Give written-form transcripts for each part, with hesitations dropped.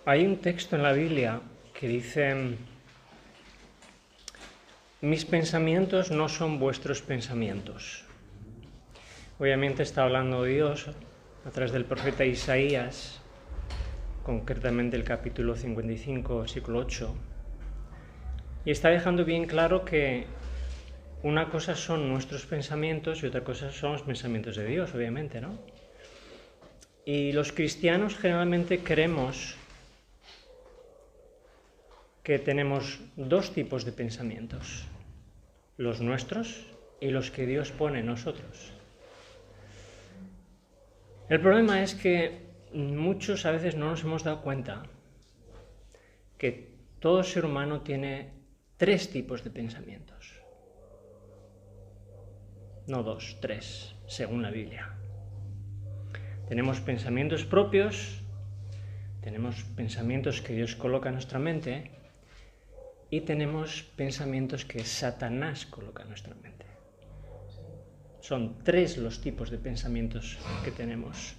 Hay un texto en la Biblia que dice: mis pensamientos no son vuestros pensamientos. Obviamente está hablando Dios a través del profeta Isaías, concretamente el capítulo 55, versículo 8, y está dejando bien claro que una cosa son nuestros pensamientos y otra cosa son los pensamientos de Dios, obviamente, ¿no? Y los cristianos generalmente creemos que tenemos dos tipos de pensamientos: los nuestros y los que Dios pone en nosotros. El problema es que muchos a veces no nos hemos dado cuenta que todo ser humano tiene tres tipos de pensamientos. No dos, tres, según la Biblia. Tenemos pensamientos propios, tenemos pensamientos que Dios coloca en nuestra mente y tenemos pensamientos que Satanás coloca en nuestra mente. Son tres los tipos de pensamientos que tenemos.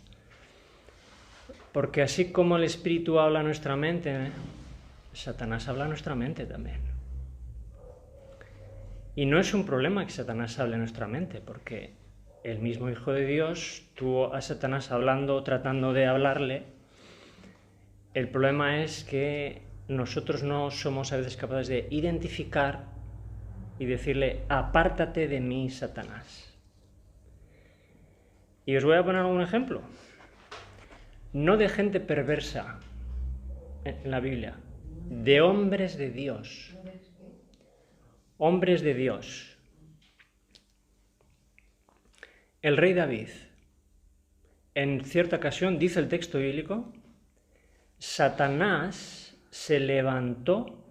Porque así como el Espíritu habla a nuestra mente, Satanás habla a nuestra mente también. Y no es un problema que Satanás hable a nuestra mente, porque el mismo Hijo de Dios tuvo a Satanás hablando, tratando de hablarle. El problema es que nosotros no somos a veces capaces de identificar y decirle: apártate de mí, Satanás. Y os voy a poner un ejemplo. No de gente perversa en la Biblia, de hombres de Dios. Hombres de Dios. El rey David, en cierta ocasión, dice el texto bíblico, Satanás se levantó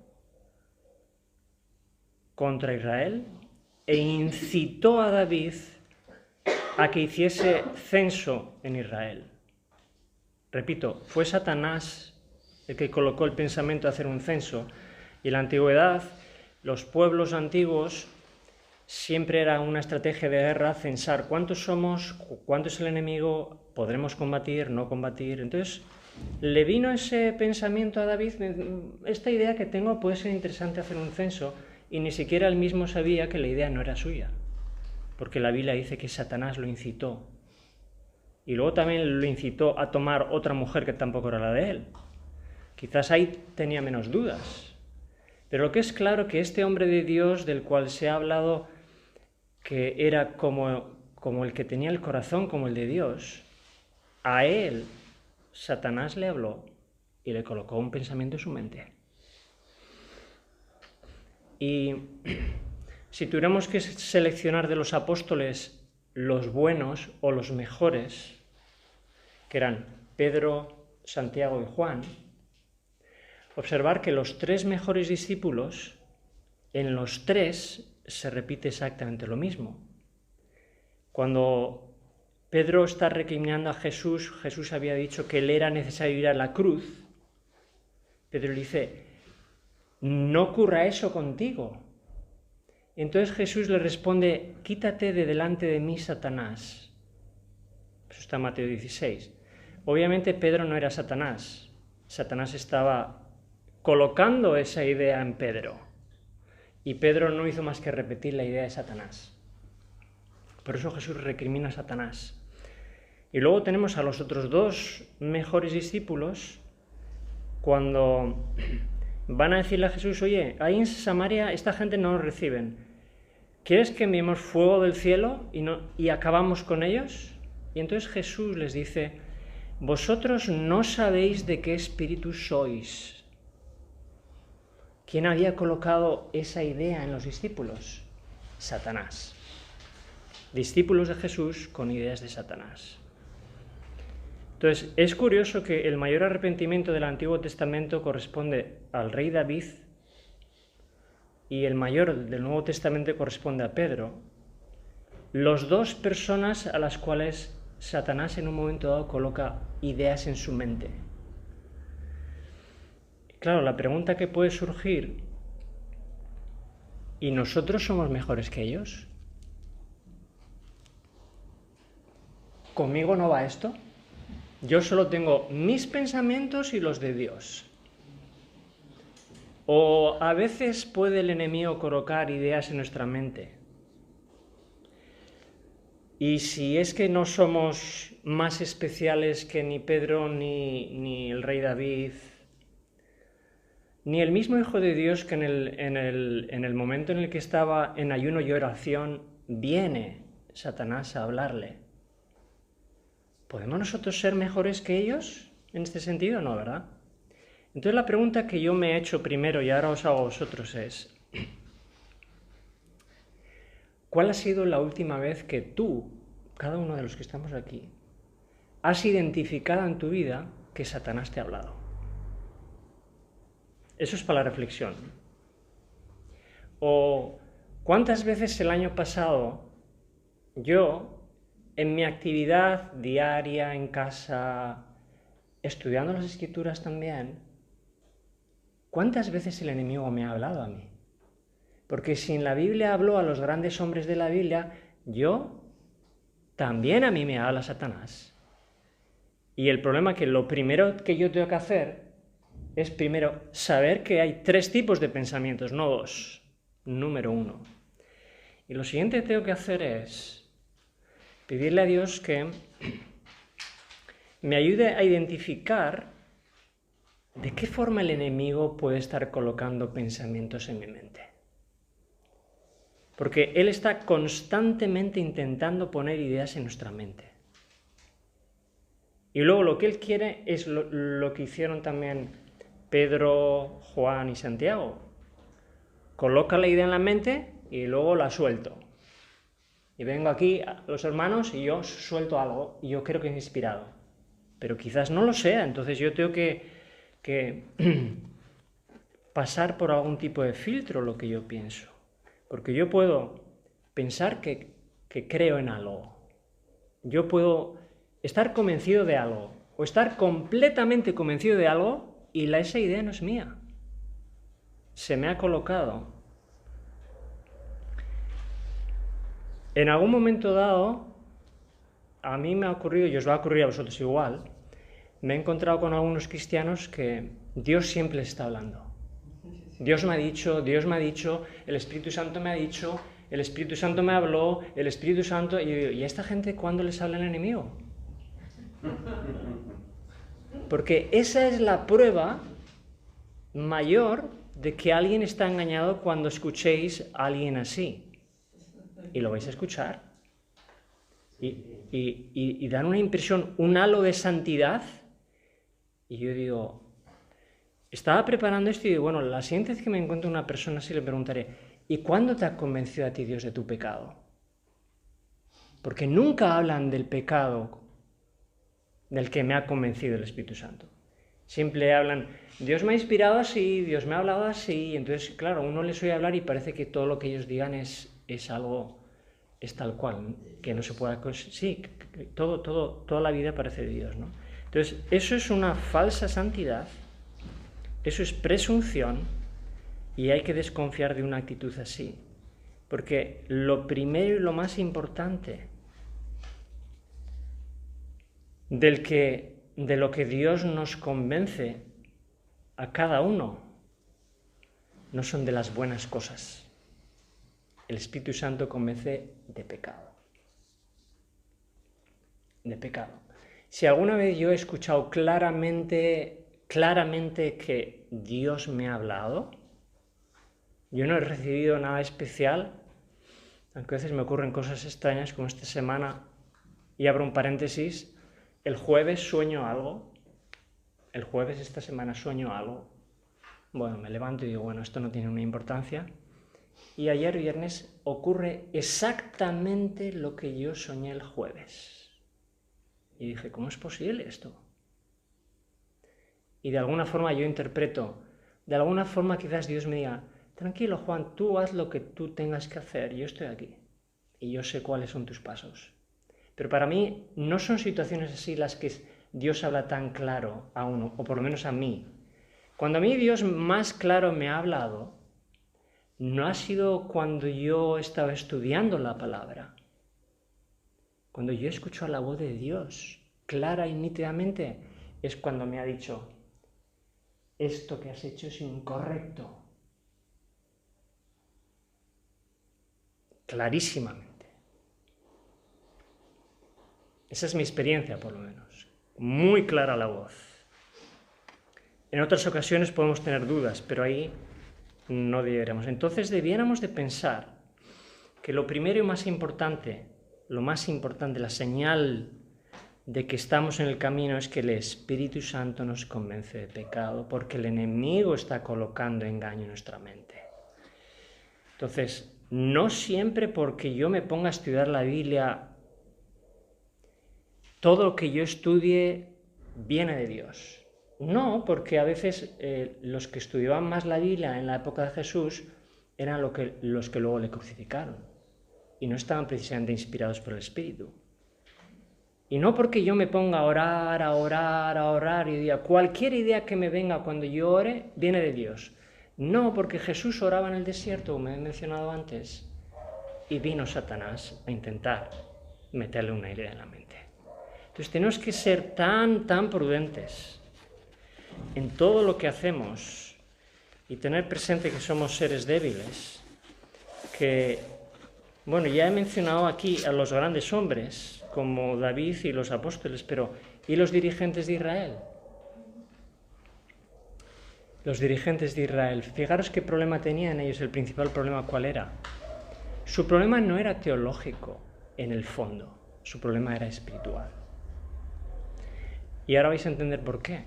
contra Israel e incitó a David a que hiciese censo en Israel. Repito, fue Satanás el que colocó el pensamiento de hacer un censo. Y en la antigüedad, los pueblos antiguos, siempre era una estrategia de guerra censar cuántos somos, cuánto es el enemigo, podremos combatir, no combatir. Entonces, le vino ese pensamiento a David: esta idea que tengo puede ser interesante hacer un censo, y ni siquiera él mismo sabía que la idea no era suya, porque la Biblia dice que Satanás lo incitó. Y luego también lo incitó a tomar otra mujer que tampoco era la de él. Quizás ahí tenía menos dudas. Pero lo que es claro que este hombre de Dios del cual se ha hablado que era como el que tenía el corazón como el de Dios, a él Satanás le habló y le colocó un pensamiento en su mente. Y si tuviéramos que seleccionar de los apóstoles los buenos o los mejores, que eran Pedro, Santiago y Juan, observar que los tres mejores discípulos, en los tres se repite exactamente lo mismo. Cuando Pedro está recriminando a Jesús, Jesús había dicho que le era necesario ir a la cruz. Pedro le dice: no ocurra eso contigo. Entonces Jesús le responde: quítate de delante de mí, Satanás. Eso está en Mateo 16. Obviamente Pedro no era Satanás. Satanás estaba colocando esa idea en Pedro. Y Pedro no hizo más que repetir la idea de Satanás. Por eso Jesús recrimina a Satanás. Y luego tenemos a los otros dos mejores discípulos cuando van a decirle a Jesús: oye, ahí en Samaria esta gente no nos reciben. ¿Quieres que enviemos fuego del cielo y acabamos con ellos? Y entonces Jesús les dice: vosotros no sabéis de qué espíritu sois. ¿Quién había colocado esa idea en los discípulos? Satanás. Discípulos de Jesús con ideas de Satanás. Entonces, es curioso que el mayor arrepentimiento del Antiguo Testamento corresponde al rey David y el mayor del Nuevo Testamento corresponde a Pedro. Los dos personas a las cuales Satanás en un momento dado coloca ideas en su mente. Claro, la pregunta que puede surgir: ¿y nosotros somos mejores que ellos? ¿Conmigo no va esto? Yo solo tengo mis pensamientos y los de Dios. O a veces puede el enemigo colocar ideas en nuestra mente. Y si es que no somos más especiales que ni Pedro, ni el rey David, ni el mismo Hijo de Dios, que en el momento en el que estaba en ayuno y oración, viene Satanás a hablarle. ¿Podemos nosotros ser mejores que ellos en este sentido? No, ¿verdad? Entonces la pregunta que yo me he hecho primero y ahora os hago a vosotros es, ¿cuál ha sido la última vez que tú, cada uno de los que estamos aquí, has identificado en tu vida que Satanás te ha hablado? Eso es para la reflexión. O ¿cuántas veces el año pasado yo, en mi actividad diaria en casa, estudiando las Escrituras también, cuántas veces el enemigo me ha hablado a mí? Porque si en la Biblia habló a los grandes hombres de la Biblia, también a mí me habla Satanás. Y el problema es que lo primero que yo tengo que hacer es primero saber que hay 3 tipos de pensamientos, no 2. Número 1. Y lo siguiente que tengo que hacer es pedirle a Dios que me ayude a identificar de qué forma el enemigo puede estar colocando pensamientos en mi mente. Porque él está constantemente intentando poner ideas en nuestra mente. Y luego lo que él quiere es lo que hicieron también Pedro, Juan y Santiago. Coloca la idea en la mente y luego la suelto. Y vengo aquí a los hermanos y yo suelto algo y yo creo que es inspirado. Pero quizás no lo sea, entonces yo tengo que pasar por algún tipo de filtro lo que yo pienso. Porque yo puedo pensar que creo en algo. Yo puedo estar convencido de algo o estar completamente convencido de algo y esa idea no es mía. Se me ha colocado. En algún momento dado, a mí me ha ocurrido, y os va a ocurrir a vosotros igual, me he encontrado con algunos cristianos que Dios siempre les está hablando. Dios me ha dicho, el Espíritu Santo me ha dicho, el Espíritu Santo me habló, el Espíritu Santo... ¿Y a esta gente cuándo les habla el enemigo? Porque esa es la prueba mayor de que alguien está engañado cuando escuchéis a alguien así. Y lo vais a escuchar. Y dan una impresión, un halo de santidad. Y yo digo, estaba preparando esto y digo, bueno, la siguiente vez que me encuentro una persona así le preguntaré, ¿y cuándo te ha convencido a ti Dios de tu pecado? Porque nunca hablan del pecado del que me ha convencido el Espíritu Santo. Siempre hablan, Dios me ha inspirado así, Dios me ha hablado así, y entonces, claro, uno les oye hablar y parece que todo lo que ellos digan es algo, es tal cual, que no se pueda... Sí, toda la vida parece de Dios, ¿no? Entonces, eso es una falsa santidad, eso es presunción, y hay que desconfiar de una actitud así. Porque lo primero y lo más importante de lo que Dios nos convence a cada uno no son de las buenas cosas. El Espíritu Santo convence de pecado. De pecado. Si alguna vez yo he escuchado claramente que Dios me ha hablado, yo no he recibido nada especial, aunque a veces me ocurren cosas extrañas como esta semana, y abro un paréntesis, el jueves sueño algo, el jueves esta semana sueño algo, bueno, me levanto y digo, bueno, esto no tiene una importancia, y ayer viernes ocurre exactamente lo que yo soñé el jueves. Y dije, ¿cómo es posible esto? Y de alguna forma yo interpreto, de alguna forma quizás Dios me diga, tranquilo Juan, tú haz lo que tú tengas que hacer, yo estoy aquí y yo sé cuáles son tus pasos. Pero para mí no son situaciones así las que Dios habla tan claro a uno, o por lo menos a mí. Cuando a mí Dios más claro me ha hablado, no ha sido cuando yo estaba estudiando la palabra, cuando yo escucho la voz de Dios clara y nítidamente, es cuando me ha dicho, esto que has hecho es incorrecto. Clarísimamente. Esa es mi experiencia, por lo menos. Muy clara la voz. En otras ocasiones podemos tener dudas, pero ahí no debiéramos. Entonces debiéramos de pensar que lo primero y más importante, la señal de que estamos en el camino es que el Espíritu Santo nos convence de pecado, porque el enemigo está colocando engaño en nuestra mente. Entonces, no siempre porque yo me ponga a estudiar la Biblia, todo lo que yo estudie viene de Dios. No, porque a veces los que estudiaban más la Biblia en la época de Jesús eran los que luego le crucificaron y no estaban precisamente inspirados por el Espíritu. Y no porque yo me ponga a orar y diga, cualquier idea que me venga cuando yo ore viene de Dios. No, porque Jesús oraba en el desierto, como he mencionado antes, y vino Satanás a intentar meterle una idea en la mente. Entonces tenemos que ser tan prudentes en todo lo que hacemos y tener presente que somos seres débiles, que, bueno, ya he mencionado aquí a los grandes hombres, como David y los apóstoles, pero ¿y los dirigentes de Israel? Los dirigentes de Israel, fijaros qué problema tenían ellos. El principal problema, ¿cuál era? Su problema no era teológico en el fondo, su problema era espiritual. Y ahora vais a entender por qué.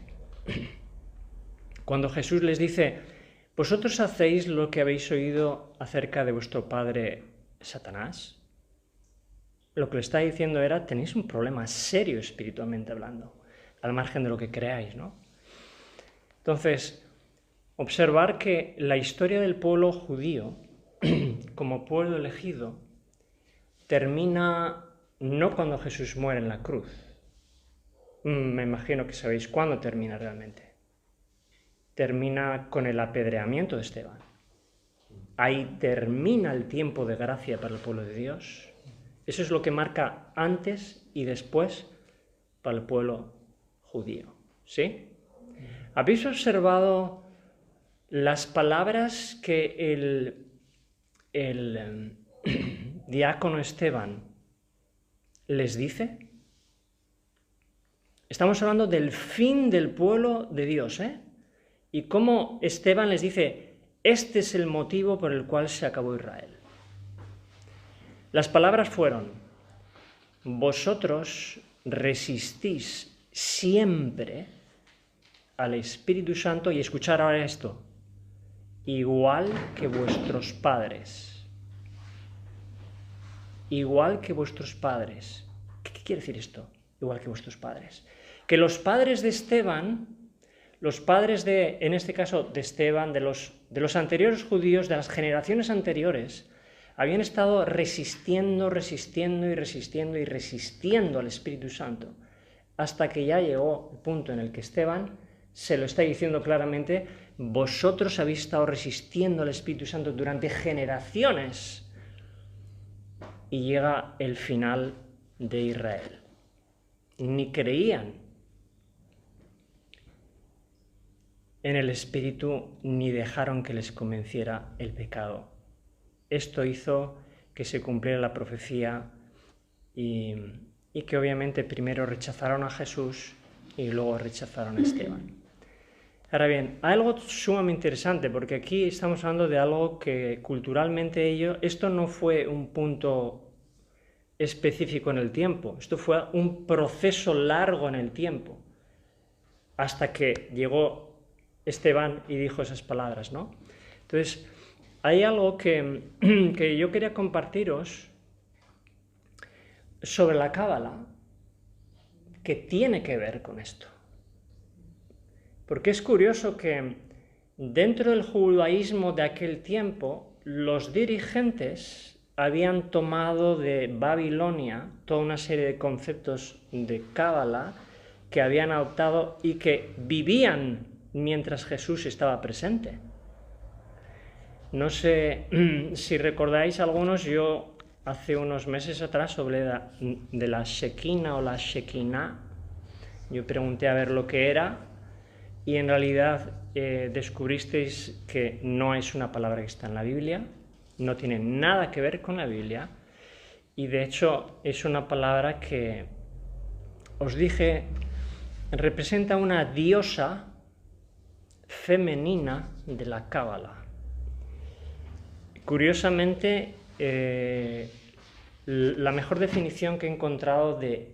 Cuando Jesús les dice, ¿vosotros hacéis lo que habéis oído acerca de vuestro padre Satanás? Lo que le está diciendo era, tenéis un problema serio espiritualmente hablando, al margen de lo que creáis, ¿no? Entonces, observar que la historia del pueblo judío, como pueblo elegido, termina no cuando Jesús muere en la cruz. Me imagino que sabéis cuándo termina realmente. Termina con el apedreamiento de Esteban. Ahí termina el tiempo de gracia para el pueblo de Dios. Eso es lo que marca antes y después para el pueblo judío. ¿Sí? ¿Habéis observado las palabras que el diácono Esteban les dice? Estamos hablando del fin del pueblo de Dios, ¿eh? Y cómo Esteban les dice, este es el motivo por el cual se acabó Israel. Las palabras fueron, vosotros resistís siempre al Espíritu Santo, y escuchar ahora esto, igual que vuestros padres. Igual que vuestros padres. ¿Qué quiere decir esto? Igual que vuestros padres. Que los padres de Esteban, los padres de, en este caso, de Esteban, de los anteriores judíos, de las generaciones anteriores, habían estado resistiendo al Espíritu Santo, hasta que ya llegó el punto en el que Esteban se lo está diciendo claramente, vosotros habéis estado resistiendo al Espíritu Santo durante generaciones, y llega el final de Israel. Ni creían en el Espíritu, ni dejaron que les convenciera el pecado. Esto hizo que se cumpliera la profecía y que obviamente primero rechazaron a Jesús y luego rechazaron a Esteban. Ahora bien, hay algo sumamente interesante, porque aquí estamos hablando de algo que culturalmente esto no fue un punto específico en el tiempo, esto fue un proceso largo en el tiempo, hasta que llegó Esteban y dijo esas palabras, ¿no? Entonces, hay algo que yo quería compartiros sobre la Cábala que tiene que ver con esto. Porque es curioso que dentro del judaísmo de aquel tiempo, los dirigentes habían tomado de Babilonia toda una serie de conceptos de Cábala que habían adoptado y que vivían mientras Jesús estaba presente. No sé si recordáis algunos, yo hace unos meses atrás hablé de la Shekinah o la Shekinah, Yo pregunté a ver lo que era y en realidad descubristeis que no es una palabra que está en la Biblia, no tiene nada que ver con la Biblia y de hecho es una palabra que, os dije, representa una diosa femenina de la Cábala. Curiosamente, la mejor definición que he encontrado de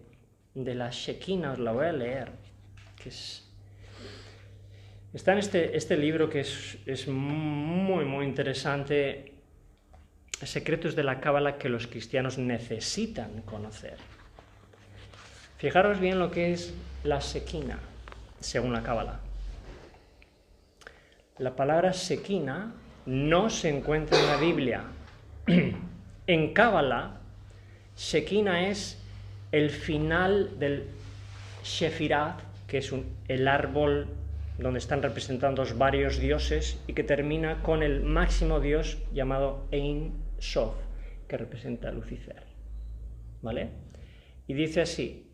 la Shekinah, os la voy a leer, que está en este libro que es muy, muy interesante, Secretos de la Cábala que los cristianos necesitan conocer. Fijaros bien lo que es la Shekinah, según la Cábala. La palabra Shekinah no se encuentra en la Biblia. En Cábala, Shekinah es el final del Shefirat, que es el árbol donde están representados varios dioses y que termina con el máximo dios llamado Ein Sof, que representa a Lucifer. ¿Vale? Y dice así: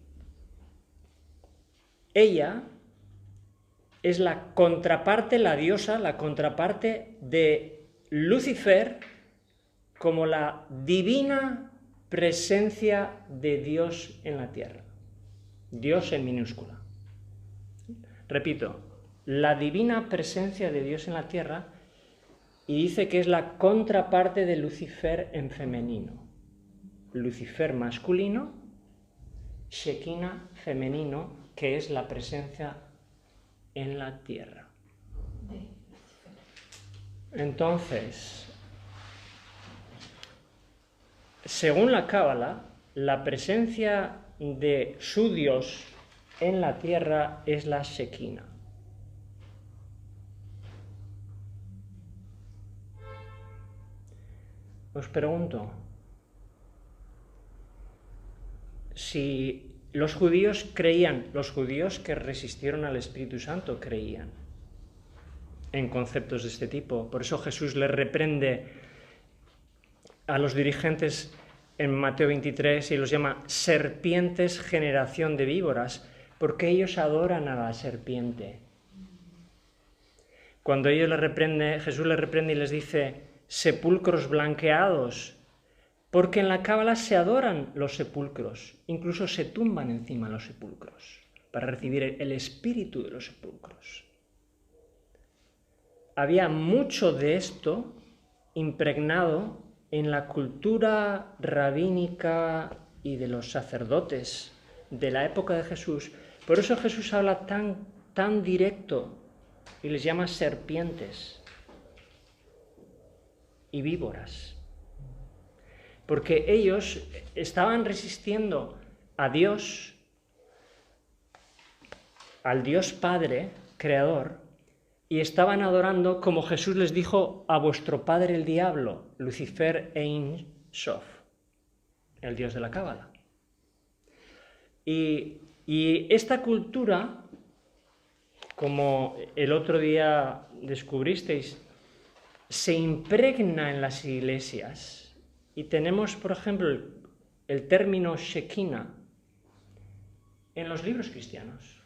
ella es la contraparte, la diosa, la contraparte de Lucifer como la divina presencia de Dios en la tierra. Dios en minúscula. Repito, la divina presencia de Dios en la tierra, y dice que es la contraparte de Lucifer en femenino. Lucifer masculino, Shekinah femenino, que es la presencia en la tierra. Entonces, según la Cábala, la presencia de su Dios en la tierra es la Shekinah. Os pregunto, si los judíos creían, los judíos que resistieron al Espíritu Santo creían en conceptos de este tipo. Por eso Jesús les reprende a los dirigentes en Mateo 23 y los llama serpientes, generación de víboras, porque ellos adoran a la serpiente. Cuando ellos Jesús les reprende y les dice sepulcros blanqueados, porque en la Cábala se adoran los sepulcros, incluso se tumban encima de los sepulcros para recibir el espíritu de los sepulcros. Había mucho de esto impregnado en la cultura rabínica y de los sacerdotes de la época de Jesús. Por eso Jesús habla tan directo y les llama serpientes y víboras. Porque ellos estaban resistiendo a Dios, al Dios Padre, Creador, y estaban adorando, como Jesús les dijo, a vuestro padre el diablo, Lucifer Ein Sof, el dios de la Cábala. Y esta cultura, como el otro día descubristeis, se impregna en las iglesias. Y tenemos, por ejemplo, el término Shekinah en los libros cristianos.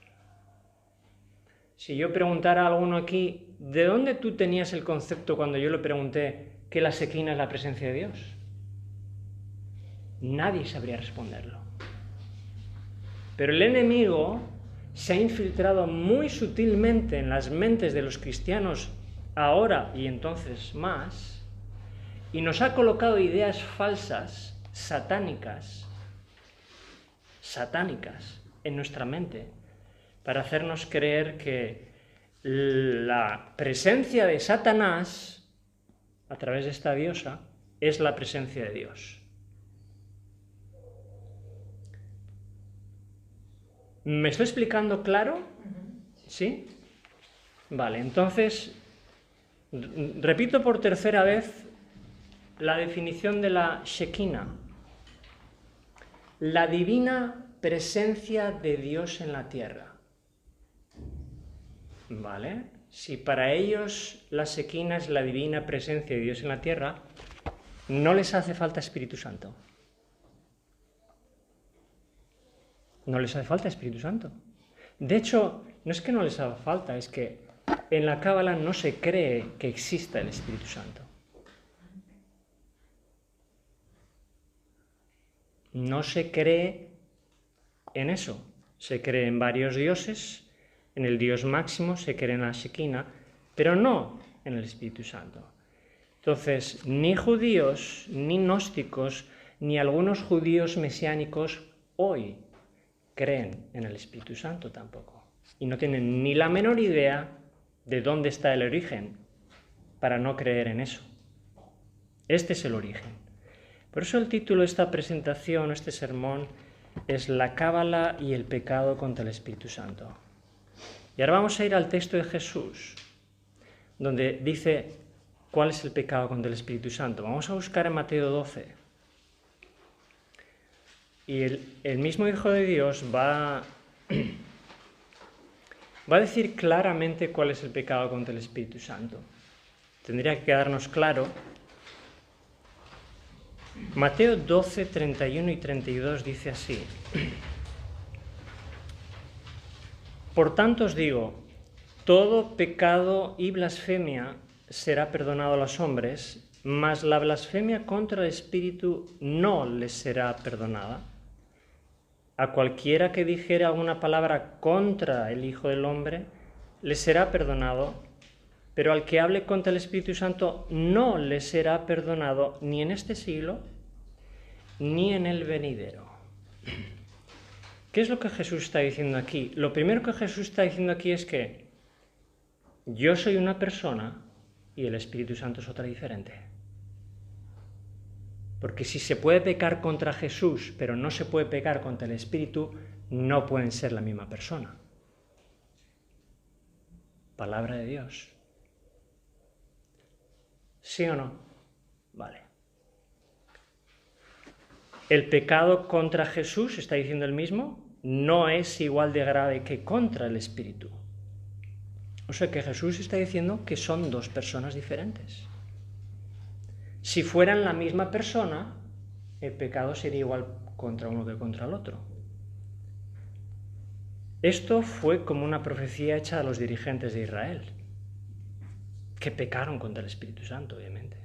Si yo preguntara a alguno aquí, ¿de dónde tú tenías el concepto cuando yo le pregunté que la Shekinah es la presencia de Dios? Nadie sabría responderlo. Pero el enemigo se ha infiltrado muy sutilmente en las mentes de los cristianos ahora y entonces más, y nos ha colocado ideas falsas, satánicas, en nuestra mente, para hacernos creer que la presencia de Satanás, a través de esta diosa, es la presencia de Dios. ¿Me estoy explicando claro? ¿Sí? Vale, entonces, repito por tercera vez la definición de la Shekinah. La divina presencia de Dios en la tierra. ¿Vale? Si para ellos la Shekinah es la divina presencia de Dios en la tierra, no les hace falta Espíritu Santo. No les hace falta Espíritu Santo. De hecho, no es que no les haga falta, es que en la Cábala no se cree que exista el Espíritu Santo. No se cree en eso. Se cree en varios dioses, en el Dios máximo, se cree en la Shekinah, pero no en el Espíritu Santo. Entonces, ni judíos, ni gnósticos, ni algunos judíos mesiánicos hoy creen en el Espíritu Santo tampoco. Y no tienen ni la menor idea de dónde está el origen para no creer en eso. Este es el origen. Por eso el título de esta presentación, este sermón, es La Cábala y el pecado contra el Espíritu Santo. Y ahora vamos a ir al texto de Jesús, donde dice cuál es el pecado contra el Espíritu Santo. Vamos a buscar en Mateo 12. Y el mismo Hijo de Dios va a decir claramente cuál es el pecado contra el Espíritu Santo. Tendría que quedarnos claro. Mateo 12, 31 y 32 dice así: Por tanto os digo, todo pecado y blasfemia será perdonado a los hombres, mas la blasfemia contra el Espíritu no les será perdonada. A cualquiera que dijere alguna palabra contra el Hijo del Hombre, le será perdonado, pero al que hable contra el Espíritu Santo no le será perdonado ni en este siglo ni en el venidero. ¿Qué es lo que Jesús está diciendo aquí? Lo primero que Jesús está diciendo aquí es que yo soy una persona y el Espíritu Santo es otra diferente. Porque si se puede pecar contra Jesús, pero no se puede pecar contra el Espíritu, no pueden ser la misma persona. Palabra de Dios. ¿Sí o no? Vale. El pecado contra Jesús, está diciendo el mismo, no es igual de grave que contra el Espíritu. O sea que Jesús está diciendo que son dos personas diferentes. Si fueran la misma persona, el pecado sería igual contra uno que contra el otro. Esto fue como una profecía hecha a los dirigentes de Israel, que pecaron contra el Espíritu Santo, obviamente.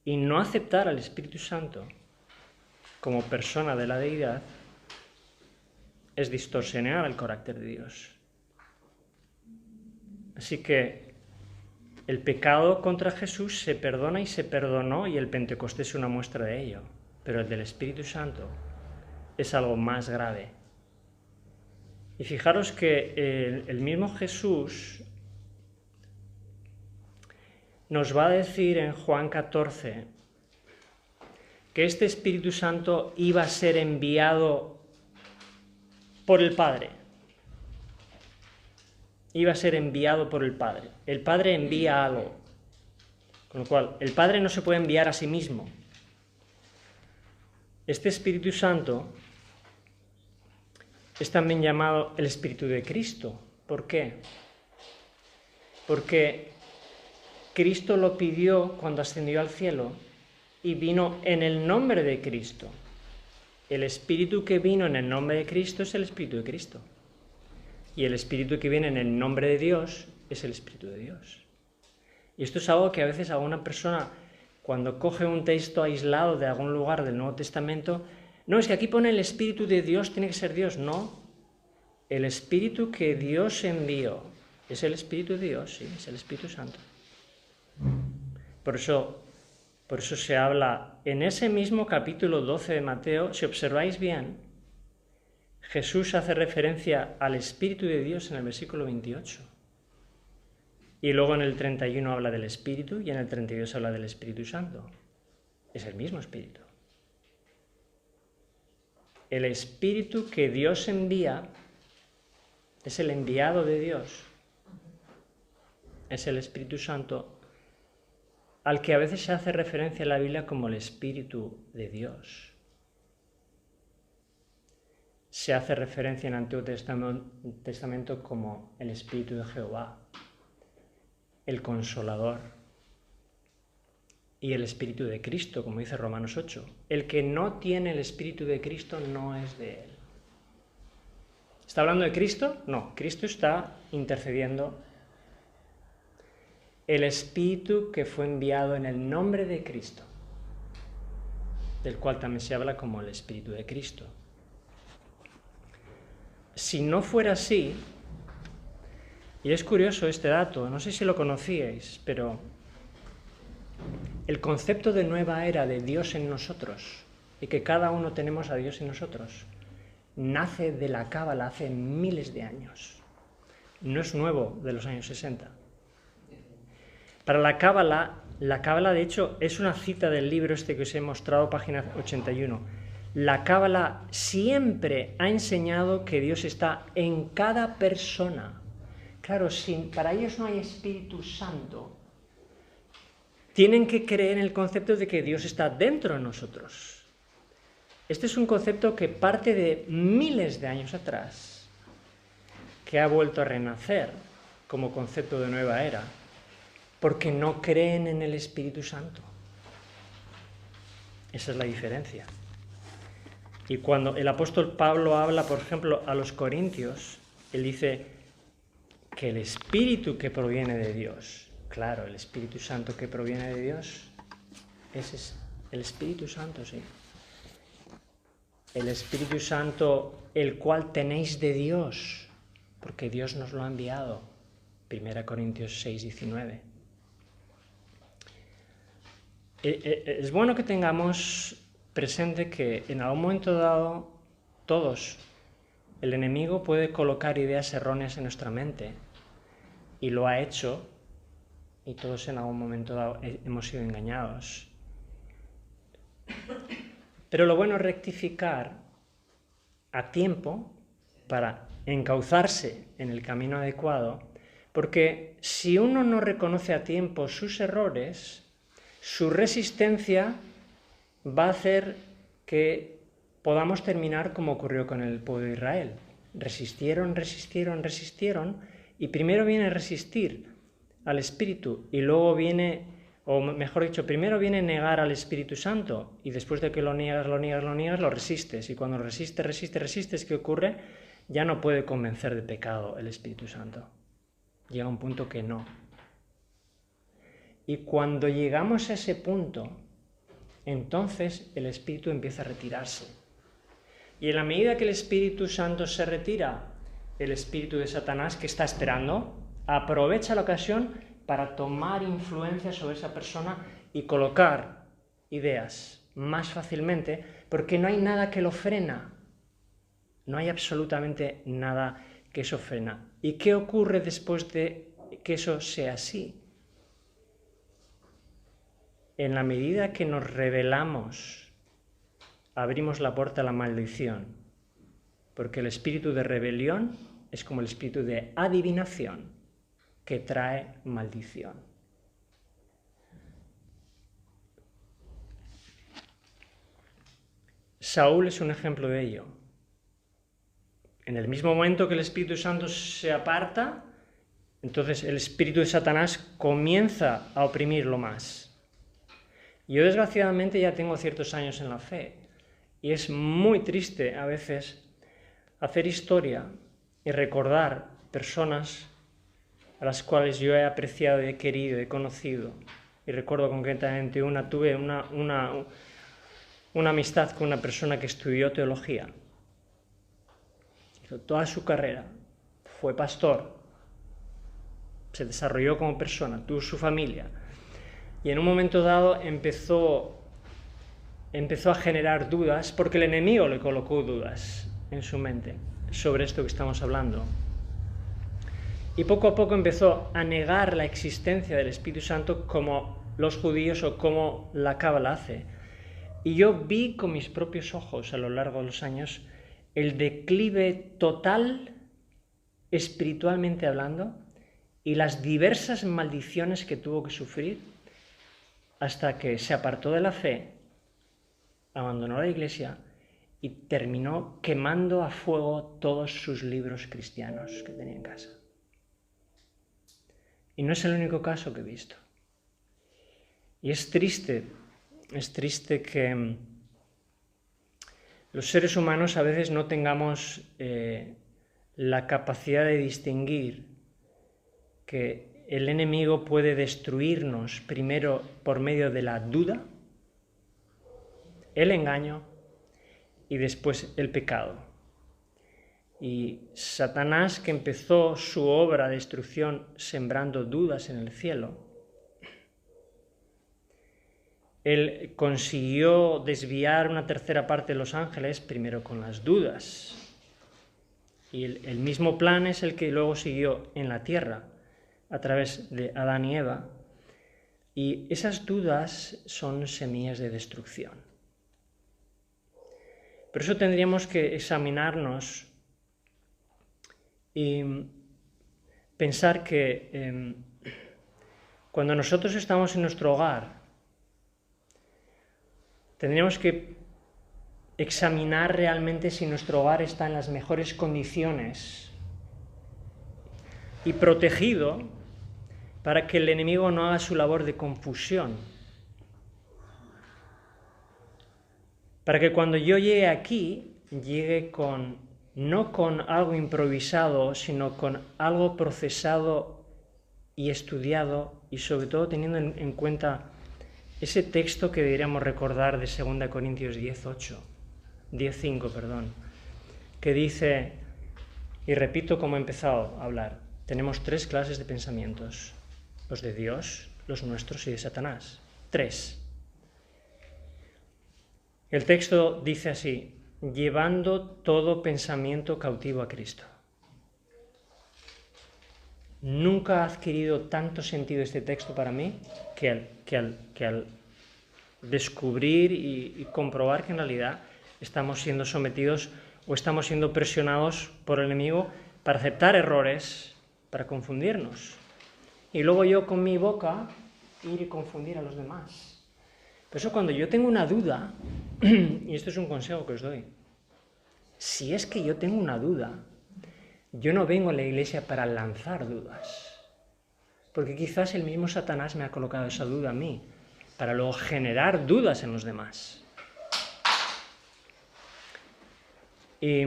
Y no aceptar al Espíritu Santo como persona de la deidad es distorsionar el carácter de Dios. Así que el pecado contra Jesús se perdona y se perdonó, y el Pentecostés es una muestra de ello. Pero el del Espíritu Santo es algo más grave. Y fijaros que el mismo Jesús nos va a decir en Juan 14 que este Espíritu Santo iba a ser enviado por el Padre. Iba a ser enviado por el Padre. El Padre envía algo. Con lo cual, el Padre no se puede enviar a sí mismo. Este Espíritu Santo es también llamado el Espíritu de Cristo. ¿Por qué? Porque Cristo lo pidió cuando ascendió al cielo y vino en el nombre de Cristo. El Espíritu que vino en el nombre de Cristo es el Espíritu de Cristo. Y el Espíritu que viene en el nombre de Dios es el Espíritu de Dios. Y esto es algo que a veces alguna persona, cuando coge un texto aislado de algún lugar del Nuevo Testamento, no, es que aquí pone el Espíritu de Dios, tiene que ser Dios. No, el Espíritu que Dios envió es el Espíritu de Dios, sí, es el Espíritu Santo. Por eso se habla en ese mismo capítulo 12 de Mateo, si observáis bien, Jesús hace referencia al Espíritu de Dios en el versículo 28. Y luego en el 31 habla del Espíritu y en el 32 habla del Espíritu Santo. Es el mismo Espíritu. El Espíritu que Dios envía es el enviado de Dios. Es el Espíritu Santo, al que a veces se hace referencia en la Biblia como el Espíritu de Dios. Se hace referencia en el Antiguo Testamento como el Espíritu de Jehová, el Consolador, y el Espíritu de Cristo, como dice Romanos 8. El que no tiene el Espíritu de Cristo no es de él. ¿Está hablando de Cristo? No, Cristo está intercediendo. El Espíritu que fue enviado en el nombre de Cristo, del cual también se habla como el Espíritu de Cristo. Si no fuera así, y es curioso este dato, no sé si lo conocíais, pero el concepto de nueva era de Dios en nosotros, y que cada uno tenemos a Dios en nosotros, nace de la Cábala hace miles de años. No es nuevo de los años 60. Para la Cábala de hecho es una cita del libro este que os he mostrado, página 81. La Cábala siempre ha enseñado que Dios está en cada persona. Claro, para ellos no hay Espíritu Santo, tienen que creer en el concepto de que Dios está dentro de nosotros. Este es un concepto que parte de miles de años atrás, que ha vuelto a renacer como concepto de nueva era, porque no creen en el Espíritu Santo. Esa es la diferencia. Y cuando el apóstol Pablo habla, por ejemplo, a los corintios, él dice que el Espíritu que proviene de Dios, claro, el Espíritu Santo que proviene de Dios, ese es el Espíritu Santo, sí. El Espíritu Santo, el cual tenéis de Dios, porque Dios nos lo ha enviado. 1 Corintios 6, 19. Es bueno que tengamos presente que en algún momento dado, todos, el enemigo puede colocar ideas erróneas en nuestra mente, y lo ha hecho, y todos en algún momento dado hemos sido engañados. Pero lo bueno es rectificar a tiempo para encauzarse en el camino adecuado, porque si uno no reconoce a tiempo sus errores, su resistencia va a hacer que podamos terminar como ocurrió con el pueblo de Israel. Resistieron, y primero viene resistir al Espíritu y luego viene, o mejor dicho, primero viene negar al Espíritu Santo y después de que lo niegas, lo resistes. Y cuando resistes, ¿qué ocurre? Ya no puede convencer de pecado el Espíritu Santo. Llega un punto que no. Y cuando llegamos a ese punto, entonces el Espíritu empieza a retirarse. Y en la medida que el Espíritu Santo se retira, el espíritu de Satanás, que está esperando, aprovecha la ocasión para tomar influencia sobre esa persona y colocar ideas más fácilmente, porque no hay nada que lo frena. No hay absolutamente nada que eso frena. ¿Y qué ocurre después de que eso sea así? En la medida que nos rebelamos, abrimos la puerta a la maldición, porque el espíritu de rebelión es como el espíritu de adivinación que trae maldición. Saúl es un ejemplo de ello. En el mismo momento que el Espíritu Santo se aparta, entonces el espíritu de Satanás comienza a oprimirlo más. Yo desgraciadamente ya tengo ciertos años en la fe y es muy triste a veces hacer historia y recordar personas a las cuales yo he apreciado, he querido, he conocido. Y recuerdo concretamente tuve una amistad con una persona que estudió teología. Hizo toda su carrera, fue pastor, se desarrolló como persona, tuvo su familia. Y en un momento dado empezó a generar dudas, porque el enemigo le colocó dudas en su mente sobre esto que estamos hablando. Y poco a poco empezó a negar la existencia del Espíritu Santo como los judíos o como la Cábala hace. Y yo vi con mis propios ojos a lo largo de los años el declive total, espiritualmente hablando, y las diversas maldiciones que tuvo que sufrir hasta que se apartó de la fe, abandonó la iglesia y terminó quemando a fuego todos sus libros cristianos que tenía en casa. Y no es el único caso que he visto. Y es triste que los seres humanos a veces no tengamos la capacidad de distinguir que el enemigo puede destruirnos primero por medio de la duda, el engaño y después el pecado. Y Satanás, que empezó su obra de destrucción sembrando dudas en el cielo, él consiguió desviar una tercera parte de los ángeles primero con las dudas. Y el mismo plan es el que luego siguió en la tierra a través de Adán y Eva. Y esas dudas son semillas de destrucción. Por eso tendríamos que examinarnos y pensar que cuando nosotros estamos en nuestro hogar, tendríamos que examinar realmente si nuestro hogar está en las mejores condiciones y protegido para que el enemigo no haga su labor de confusión. Para que cuando yo llegue aquí, llegue no con algo improvisado, sino con algo procesado y estudiado, y sobre todo teniendo en cuenta ese texto que deberíamos recordar de 2 Corintios 10:5, que dice, y repito como he empezado a hablar, tenemos 3 clases de pensamientos, los de Dios, los nuestros y de Satanás. 3. El texto dice así, llevando todo pensamiento cautivo a Cristo. Nunca ha adquirido tanto sentido este texto para mí que al descubrir y comprobar que en realidad estamos siendo sometidos o estamos siendo presionados por el enemigo para aceptar errores, para confundirnos. Y luego yo con mi boca ir y confundir a los demás. Por eso cuando yo tengo una duda, y esto es un consejo que os doy, si es que yo tengo una duda, yo no vengo a la iglesia para lanzar dudas, porque quizás el mismo Satanás me ha colocado esa duda a mí, para luego generar dudas en los demás. Y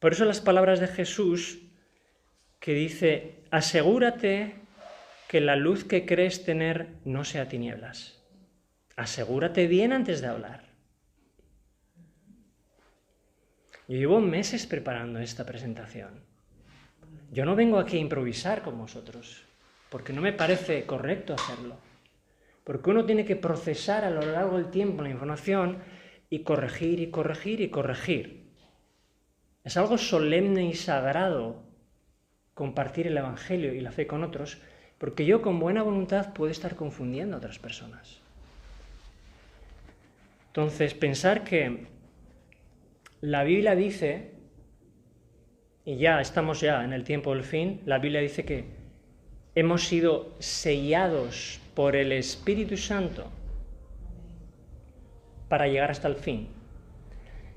por eso las palabras de Jesús que dice, asegúrate que la luz que crees tener no sea tinieblas. Asegúrate bien antes de hablar. Yo llevo meses preparando esta presentación. Yo no vengo aquí a improvisar con vosotros, porque no me parece correcto hacerlo. Porque uno tiene que procesar a lo largo del tiempo la información y corregir y corregir y corregir. Es algo solemne y sagrado compartir el Evangelio y la fe con otros, porque yo con buena voluntad puedo estar confundiendo a otras personas. Entonces, pensar que la Biblia dice, y ya estamos en el tiempo del fin, la Biblia dice que hemos sido sellados por el Espíritu Santo para llegar hasta el fin.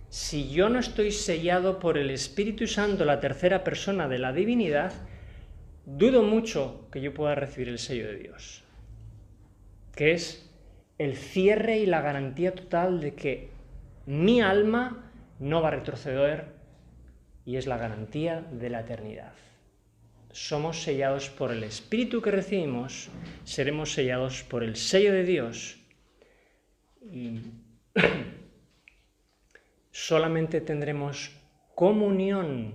Si yo no estoy sellado por el Espíritu Santo, la tercera persona de la divinidad, dudo mucho que yo pueda recibir el sello de Dios, que es el cierre y la garantía total de que mi alma no va a retroceder y es la garantía de la eternidad. Somos sellados por el Espíritu que recibimos, seremos sellados por el sello de Dios y solamente tendremos comunión,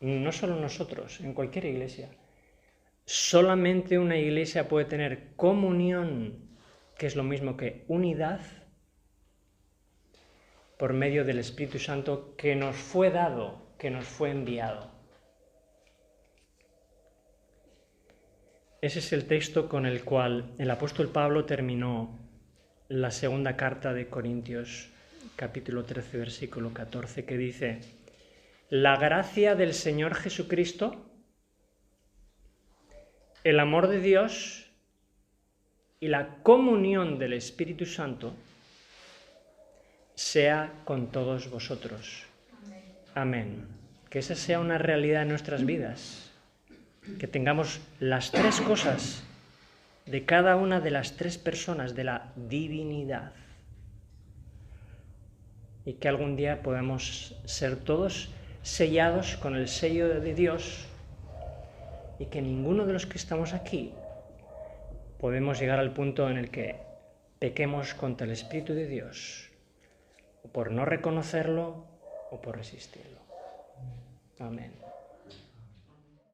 no solo nosotros, en cualquier iglesia. Solamente una iglesia puede tener comunión, que es lo mismo que unidad, por medio del Espíritu Santo que nos fue dado, que nos fue enviado. Ese es el texto con el cual el apóstol Pablo terminó la segunda carta de Corintios, capítulo 13, versículo 14, que dice: la gracia del Señor Jesucristo, el amor de Dios y la comunión del Espíritu Santo sea con todos vosotros. Amén. Que esa sea una realidad en nuestras vidas. Que tengamos las 3 cosas de cada una de las 3 personas de la divinidad. y que algún día podamos ser todos sellados con el sello de Dios y que ninguno de los que estamos aquí podemos llegar al punto en el que pequemos contra el Espíritu de Dios, o por no reconocerlo o por resistirlo. Amén.